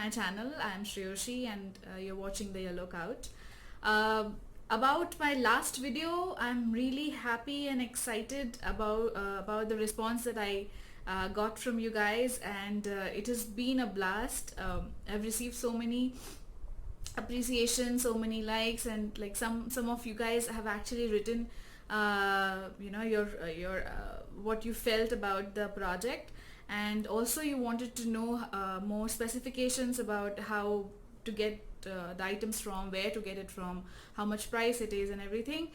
my channel. I'm Shreyoshi and you're watching the Yellow Couch. Uh, about my last video, I'm really happy and excited about the response that I got from you guys, and it has been a blast. I've received so many appreciation, so many likes, and like some of you guys have actually written your what you felt about the project, and also you wanted to know more specifications about how to get the items from, where to get it from, how much price it is and everything.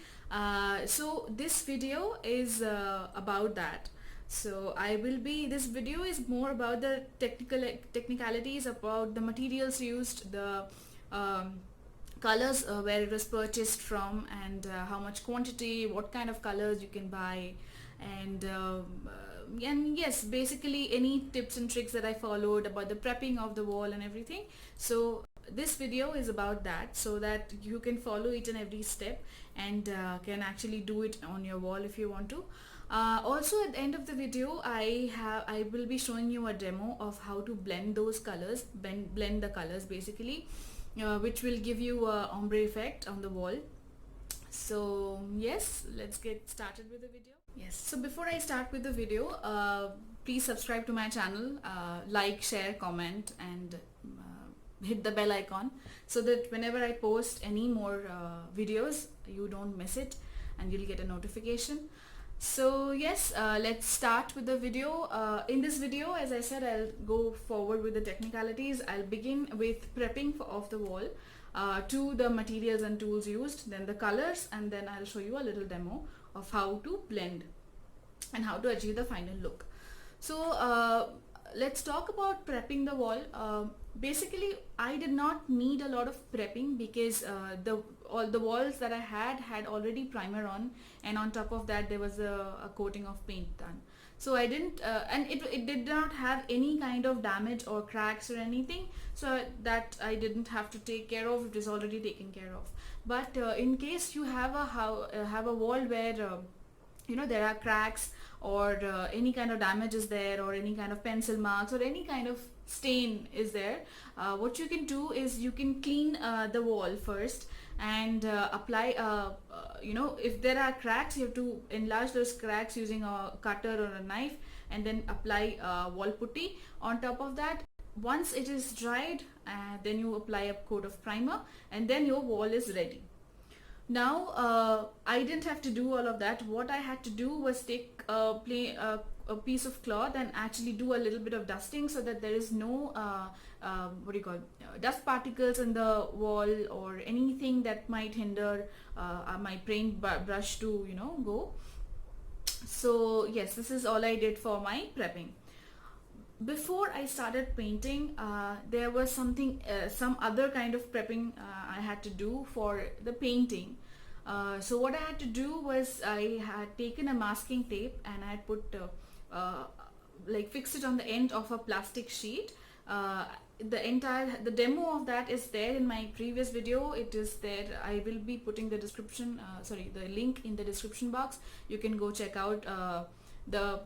So this video is about that. So this video is more about the technicalities, about the materials used, the um, colors, where it was purchased from, and how much quantity, what kind of colors you can buy, and yes, basically any tips and tricks that I followed about the prepping of the wall and everything. So this video is about that, so that you can follow each and every step and can actually do it on your wall if you want to. Also at the end of the video, I will be showing you a demo of how to blend those colors, blend the colors basically, which will give you a ombre effect on the wall. So yes, let's get started with the video. Yes, so before I start with the video, please subscribe to my channel, like, share, comment, and hit the bell icon, so that whenever I post any more videos, you don't miss it and you'll get a notification. So yes, let's start with the video. In this video, as I said, I'll go forward with the technicalities. I'll begin with prepping of the wall, to the materials and tools used, then the colors, and then I'll show you a little demo of how to blend and how to achieve the final look. So let's talk about prepping the wall. Basically, I did not need a lot of prepping because all the walls that I had already primer on, and on top of that there was a coating of paint done. So I didn't and it did not have any kind of damage or cracks or anything, so that I didn't have to take care of. It is already taken care of. But in case you have a wall where there are cracks, or any kind of damage is there, or any kind of pencil marks, or any kind of stain is there, what you can do is you can clean the wall first, and apply if there are cracks, you have to enlarge those cracks using a cutter or a knife, and then apply wall putty on top of that. Once it is dried, then you apply a coat of primer, and then your wall is ready. Now I didn't have to do all of that. What I had to do was take a piece of cloth and actually do a little bit of dusting, so that there is no dust particles in the wall, or anything that might hinder my paint brush to go. So yes, this is all I did for my prepping. Before I started painting, there was some other kind of prepping I had to do for the painting. So what I had to do was, I had taken a masking tape and I had put fixed it on the end of a plastic sheet. The demo of that is there in my previous video. It is there. I will be putting the link in the description box. You can go check out the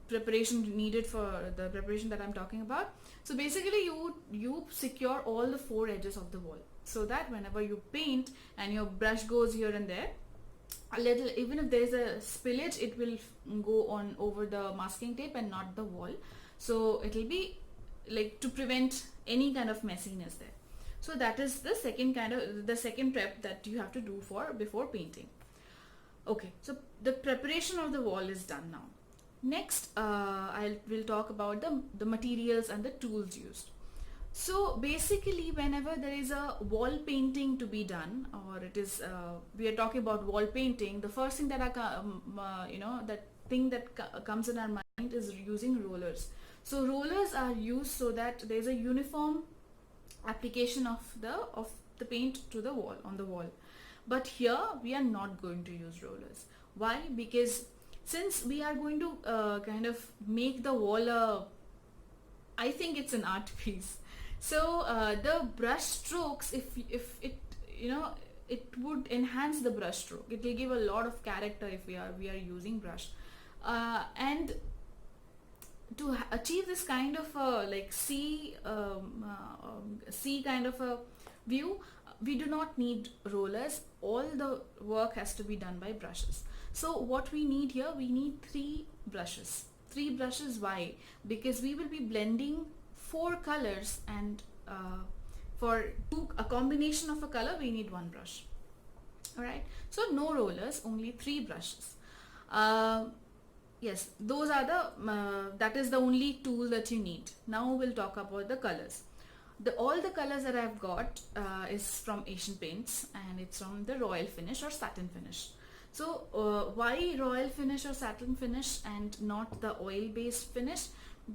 preparation needed for the preparation that I'm talking about. So basically, you secure all the four edges of the wall, so that whenever you paint and your brush goes here and there a little, even if there is a spillage, it will go on over the masking tape and not the wall. So it will be like to prevent any kind of messiness there. So that is the second prep that you have to do before painting. Okay, so the preparation of the wall is done now. Next, we'll talk about the materials and the tools used. So basically, whenever there is a wall painting to be done, or it is we are talking about wall painting, the first thing that comes in our mind is using rollers. So rollers are used so that there is a uniform application of the paint to the wall, on the wall. But here we are not going to use rollers. Why? Because since we are going to kind of make the wall I think it's an art piece. So the brush strokes, if it it would enhance the brush stroke. It will give a lot of character if we are using brush. And to achieve this kind of like sea kind of a view, we do not need rollers. All the work has to be done by brushes. So what we need here, we need three brushes. Three brushes, why? Because we will be blending four colors, and for a combination of a color we need one brush. Alright, so no rollers, only three brushes. Yes, those are that is the only tool that you need. Now we'll talk about the colors. All the colors that I've got is from Asian Paints, and it's from the royal finish or satin finish. So why royal finish or satin finish and not the oil based finish?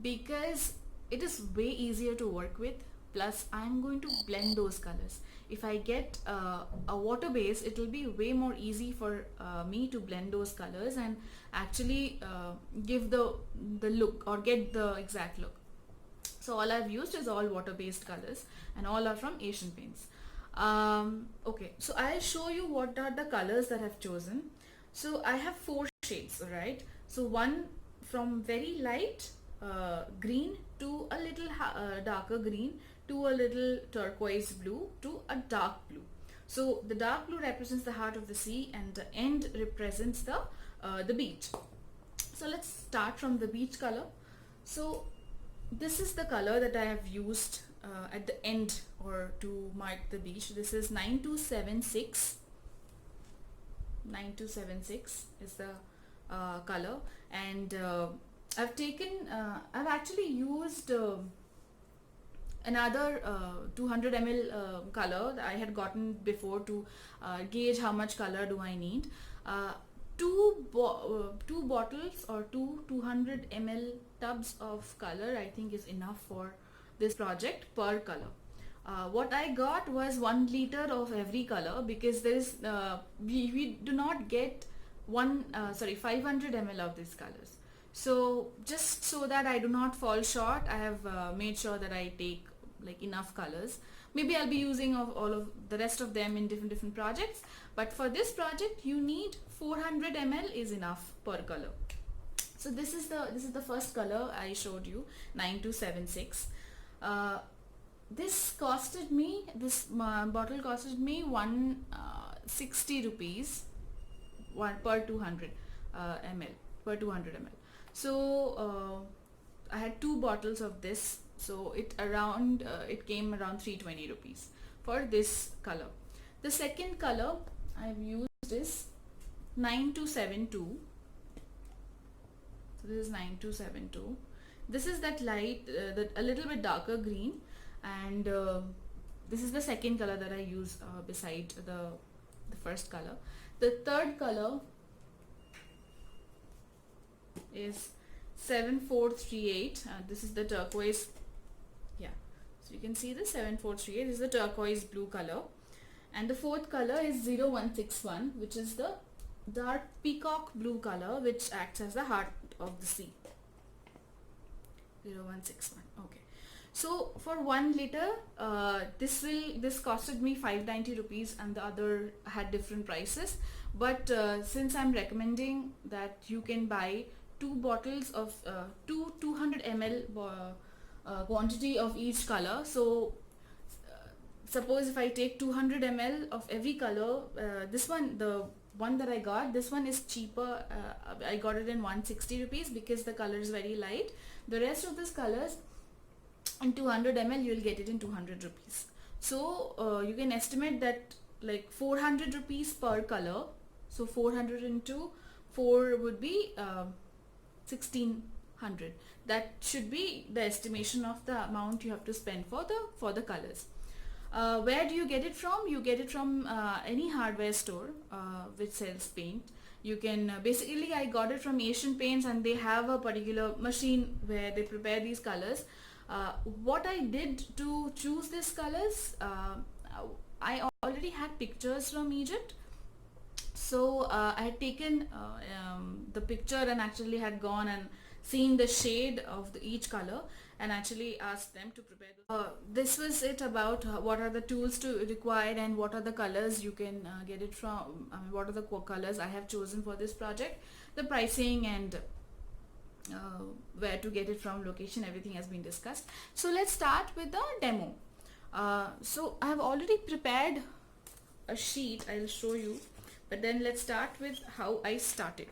Because it is way easier to work with, plus I'm going to blend those colors. If I get a water base, it will be way more easy for me to blend those colors and actually give the look or get the exact look. So all I've used is all water based colors, and all are from Asian Paints. Okay, so I'll show you what are the colors that I've chosen. So I have four shades, right? So one from very light green to a little darker green to a little turquoise blue to a dark blue. So the dark blue represents the heart of the sea, and the end represents the beach. So let's start from the beach color. So this is the color that I have used at the end or to mark the beach. This is 9276. 9276 is the color, and I've actually used another 200 ml color that I had gotten before to gauge how much color do I need. Two bottles or two 200 ml tubs of color I think is enough for this project per color. What I got was 1 liter of every color, because there is we do not get 500 ml of these colors. So just so that I do not fall short, I have made sure that I take like enough colors. Maybe I'll be using all of the rest of them in different projects, but for this project you need 400 ml is enough per color. So this is the first color I showed you, 9276. This bottle costed me 160 rupees per 200 ml. So I had two bottles of this, so it came around 320 rupees for this color. The second color I've used is 9272. So this is 9272. This is that light, a little bit darker green, and this is the second color that I use beside the first color. The third color is 7438. This is the turquoise. Yeah, so you can see the 7438 is the turquoise blue color, and the fourth color is 0161, which is the dark peacock blue color, which acts as the heart of the sea. 0161. Okay, so for 1 liter this costed me 590 rupees, and the other had different prices, but since I'm recommending that you can buy two bottles of 200 ml quantity of each color, so suppose if I take 200 ml of every color, the one that I got, this one is cheaper. I got it in 160 rupees because the color is very light. The rest of these colors in 200 ml you will get it in 200 rupees. So you can estimate that like 400 rupees per color. So 400 into 4 would be 1600. That should be the estimation of the amount you have to spend for the colors. Where do you get it from? You get it from any hardware store which sells paint. You can basically, I got it from Asian Paints, and they have a particular machine where they prepare these colors. What I did to choose these colors, I already had pictures from Egypt. So I had taken the picture and actually had gone and seen the shade of each color, and actually asked them to prepare this was it about what are the tools required and what are the colors you can get it from. What are the colors I have chosen for this project, the pricing, and where to get it from, location, everything has been discussed. So let's start with the demo. So I have already prepared a sheet, I'll show you, but then let's start with how I started.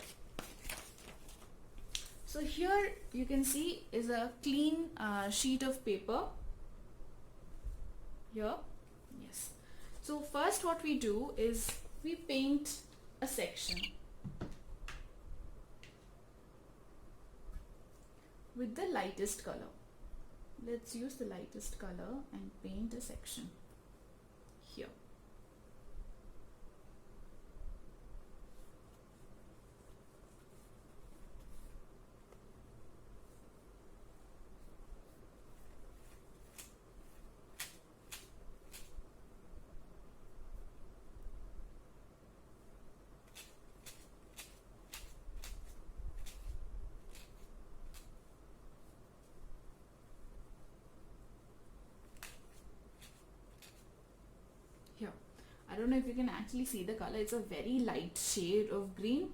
So here you can see is a clean sheet of paper here. Yes. So first what we do is we paint a section with the lightest color. Let's use the lightest color and paint a section here. Here, I don't know if you can actually see the color. It's a very light shade of green.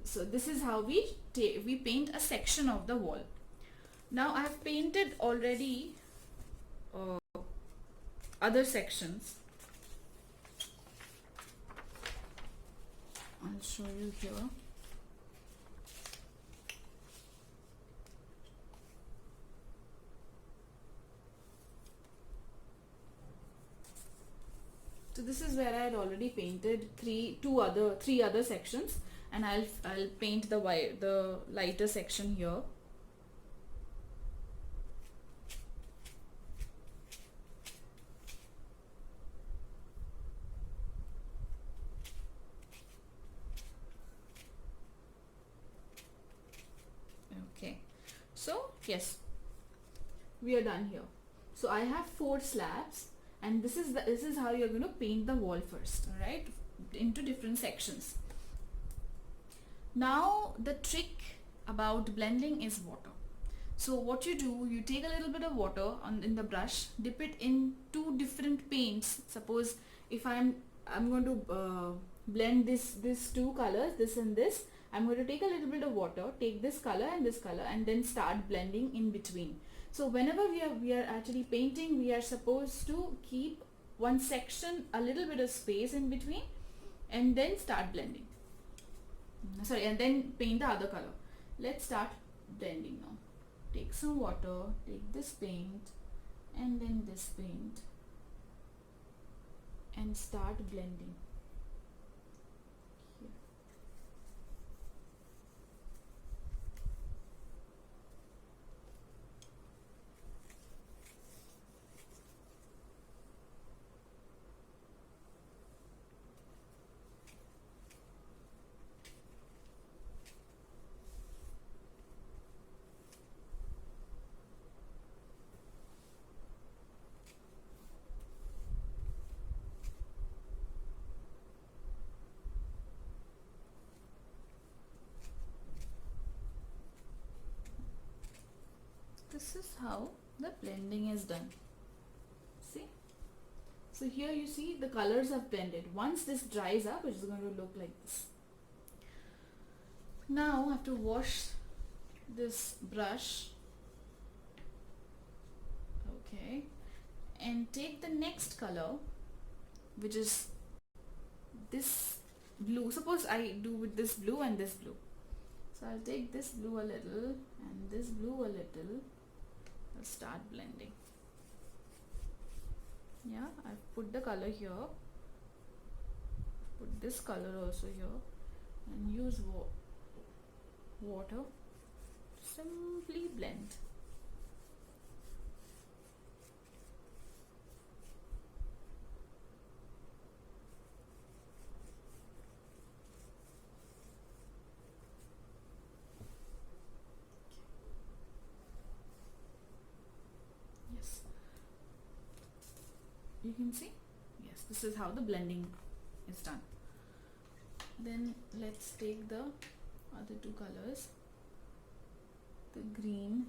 So this is how we paint a section of the wall. Now I have painted already other sections. I'll show you here. So this is where I had already painted three other sections, and I'll paint the lighter section here. Okay, so yes, we are done here. So I have 4 slabs, and this is how you're going to paint the wall first, all right, into different sections. Now the trick about blending is water. So what you do, you take a little bit of water in the brush, dip it in 2 different paints. Suppose if I'm going to blend this 2 colors, this and this, I'm going to take a little bit of water, take this color, and then start blending in between. So whenever we are actually painting, we are supposed to keep one section a little bit of space in between, and then start blending. Sorry, and then paint the other color. Let's start blending now. Take some water, take this paint, and then this paint, and start blending. Here. This is how the blending is done. See? So here you see the colors have blended. Once this dries up, it's going to look like this. Now I have to wash this brush. Okay. And take the next color, which is this blue. Suppose I do with this blue and this blue. So I'll take this blue a little and this blue a little. I'll start blending. Yeah, I've put the color here. Put this color also here, and use water. Simply blend. You can see, yes, this is how the blending is done. Then let's take the other 2 colors, the green,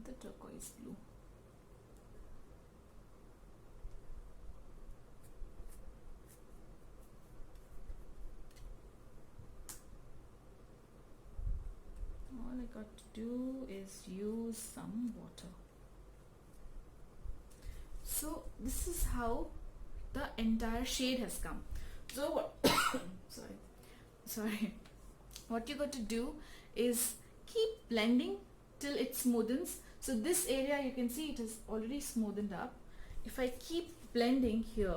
the turquoise blue. to do is use some water. So this is how the entire shade has come. So what sorry what you got to do is keep blending till it smoothens. So this area, you can see it is already smoothened up. If I keep blending here,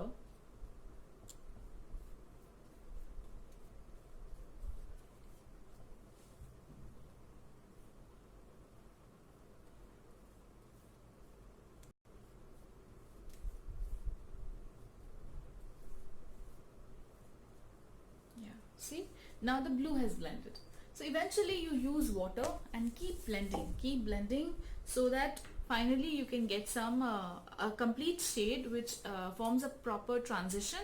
yeah, see, now the blue has blended. So eventually you use water and keep blending so that finally you can get some a complete shade which forms a proper transition.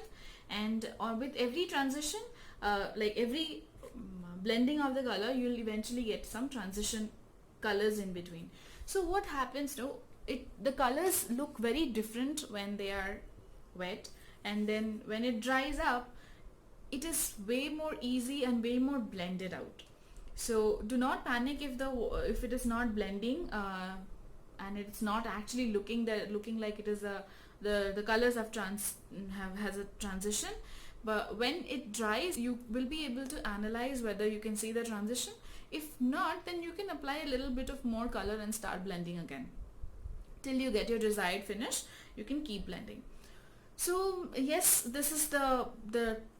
And with every transition, like every blending of the color, you'll eventually get some transition colors in between. So what happens now, the colors look very different when they are wet, and then when it dries up, it is way more easy and way more blended out. So do not panic if it is not blending and it's not actually looking like it is the colors has a transition. But when it dries, you will be able to analyze whether you can see the transition. If not, then you can apply a little bit of more color and start blending again till you get your desired finish. You can keep blending. So yes, this is the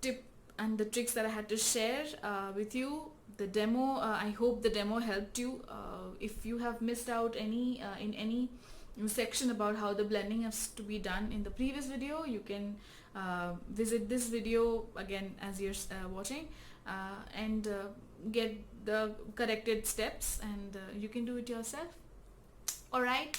tip and the tricks that I had to share with you. The demo, I hope the demo helped you. If you have missed out in any section about how the blending has to be done in the previous video, you can visit this video again as you're watching and get the corrected steps, and you can do it yourself. Alright,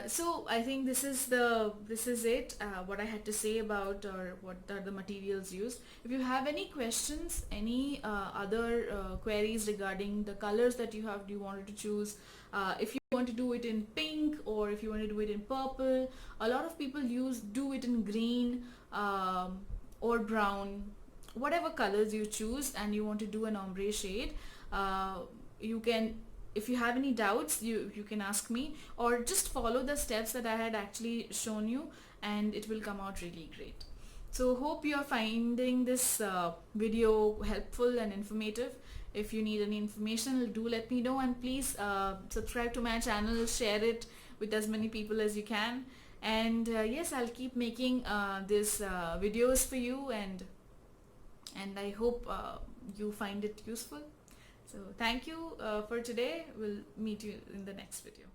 so I think this is it, what I had to say about or what are the materials used. If you have any questions, any other queries regarding the colors that you wanted to choose, if you want to do it in pink or if you want to do it in purple, a lot of people do it in green or brown, whatever colors you choose, and you want to do an ombre shade, you can. If you have any doubts, you can ask me, or just follow the steps that I had actually shown you, and it will come out really great. So hope you are finding this video helpful and informative. If you need any information, do let me know, and please subscribe to my channel, share it with as many people as you can. And yes, I'll keep making these videos for you, and I hope you find it useful. So thank you for today. We'll meet you in the next video.